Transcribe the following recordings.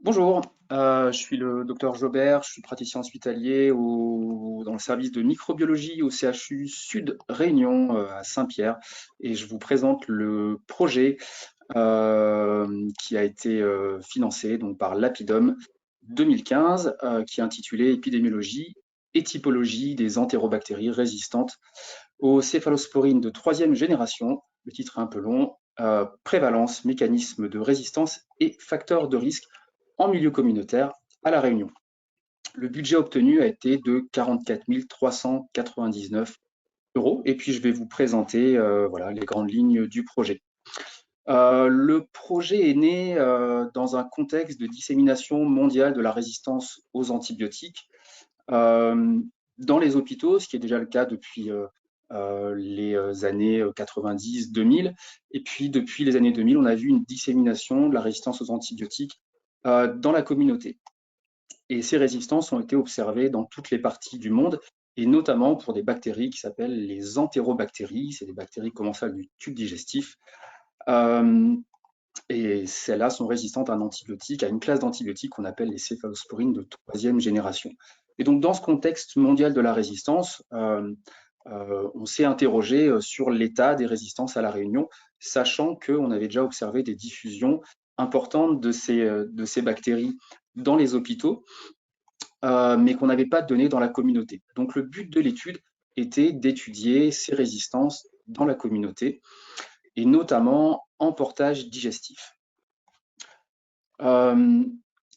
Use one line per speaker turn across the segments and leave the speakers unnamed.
Bonjour, je suis le docteur Jobert, je suis praticien hospitalier dans le service de microbiologie au CHU Sud Réunion à Saint-Pierre et je vous présente le projet qui a été financé donc, par l'Apidum 2015 qui est intitulé Épidémiologie et typologie des entérobactéries résistantes aux céphalosporines de troisième génération. Le titre est un peu long, prévalence, mécanismes de résistance et facteurs de risque en milieu communautaire à La Réunion. Le budget obtenu a été de 44 399 euros et puis je vais vous présenter voilà, les grandes lignes du projet. Le projet est né dans un contexte de dissémination mondiale de la résistance aux antibiotiques euh, dans les hôpitaux, ce qui est déjà le cas depuis les années 90-2000. Et puis depuis les années 2000, on a vu une dissémination de la résistance aux antibiotiques dans la communauté. Et ces résistances ont été observées dans toutes les parties du monde, et notamment pour des bactéries qui s'appellent les entérobactéries. C'est des bactéries commensales du tube digestif. Euh, et celles-là sont résistantes à un antibiotique, à une classe d'antibiotiques qu'on appelle les céphalosporines de troisième génération. Et donc, dans ce contexte mondial de la résistance, on s'est interrogé sur l'état des résistances à La Réunion, sachant qu'on avait déjà observé des diffusions importantes de ces bactéries dans les hôpitaux, mais qu'on n'avait pas de données dans la communauté. Donc, le but de l'étude était d'étudier ces résistances dans la communauté, et notamment en portage digestif. Euh,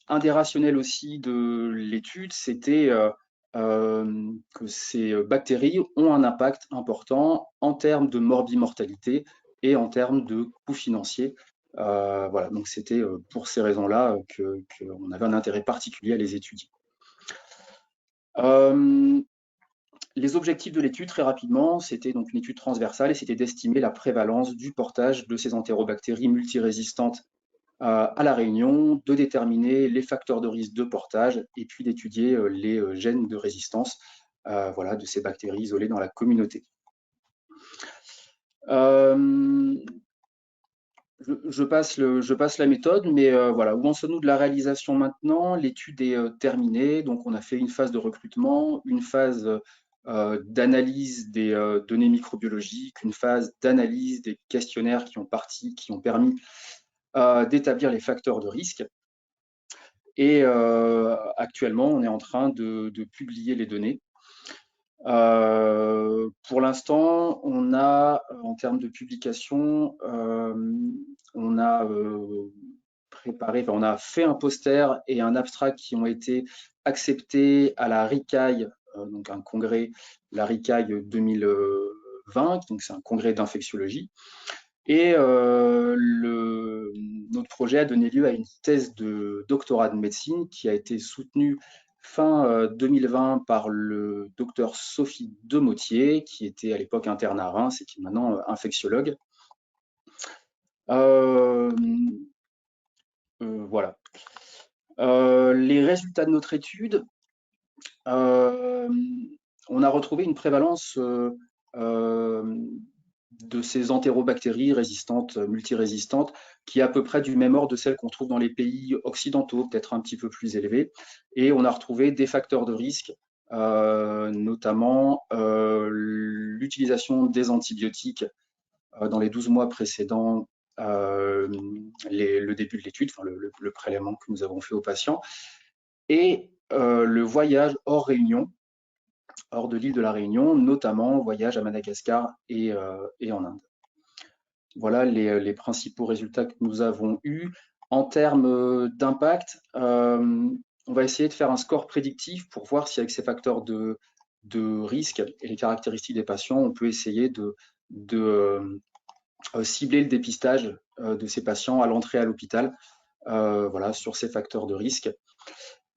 un des rationnels aussi de l'étude, c'était que ces bactéries ont un impact important en termes de morbimortalité et en termes de coûts financiers. Voilà, donc c'était pour ces raisons-là qu'on avait un intérêt particulier à les étudier. Euh, les objectifs de l'étude, très rapidement, c'était donc une étude transversale et c'était d'estimer la prévalence du portage de ces entérobactéries multirésistantes à La Réunion, de déterminer les facteurs de risque de portage et puis d'étudier les gènes de résistance voilà, de ces bactéries isolées dans la communauté. Euh, je passe la méthode, mais voilà, où en sommes-nous de la réalisation maintenant? L'étude est terminée, donc on a fait une phase de recrutement, une phase d'analyse des données microbiologiques, une phase d'analyse des questionnaires qui ont permis d'établir les facteurs de risque. Et actuellement, on est en train de publier les données. Pour l'instant, on a, en termes de publication, on a préparé, enfin, on a fait un poster et un abstract qui ont été acceptés à la RICAI, donc un congrès, la RICAI 2020, donc c'est un congrès d'infectiologie. Et notre projet a donné lieu à une thèse de doctorat de médecine qui a été soutenue fin 2020 par le docteur Sophie Demotier, qui était à l'époque interne à Reims et qui est maintenant infectiologue. Euh, voilà. Les résultats de notre étude, euh, on a retrouvé une prévalence euh, de ces entérobactéries résistantes, multirésistantes, qui est à peu près du même ordre de celles qu'on trouve dans les pays occidentaux, peut-être un petit peu plus élevées. Et on a retrouvé des facteurs de risque, notamment l'utilisation des antibiotiques dans les 12 mois précédant le début de l'étude, enfin, le prélèvement que nous avons fait aux patients, et le voyage hors Réunion, hors de l'île de la Réunion, notamment voyage à Madagascar et en Inde. Voilà les principaux résultats que nous avons eus. En termes d'impact, on va essayer de faire un score prédictif pour voir si avec ces facteurs de risque et les caractéristiques des patients, on peut essayer de cibler le dépistage de ces patients à l'entrée à l'hôpital, voilà, sur ces facteurs de risque.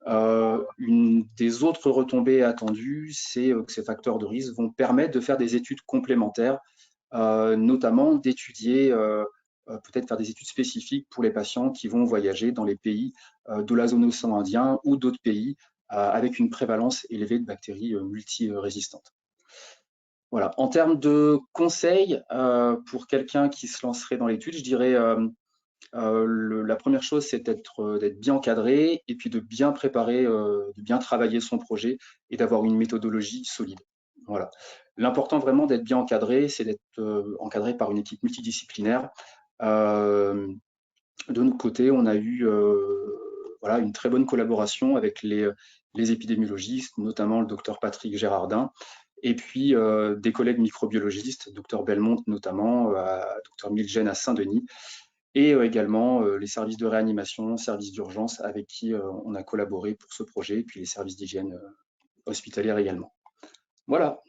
Une des autres retombées attendues, c'est que ces facteurs de risque vont permettre de faire des études complémentaires, notamment d'étudier, peut-être faire des études spécifiques pour les patients qui vont voyager dans les pays de la zone océan Indien ou d'autres pays avec une prévalence élevée de bactéries multirésistantes. Voilà. En termes de conseils pour quelqu'un qui se lancerait dans l'étude, je dirais La première chose, c'est d'être bien encadré et puis de bien préparer, de bien travailler son projet et d'avoir une méthodologie solide. Voilà. L'important vraiment d'être bien encadré, c'est d'être encadré par une équipe multidisciplinaire. Euh, de notre côté, on a eu voilà, une très bonne collaboration avec les épidémiologistes, notamment le docteur Patrick Gérardin, et puis des collègues microbiologistes, docteur Belmont notamment, docteur Milgen à Saint-Denis, et également les services de réanimation, services d'urgence avec qui on a collaboré pour ce projet, et puis les services d'hygiène hospitalière également. Voilà.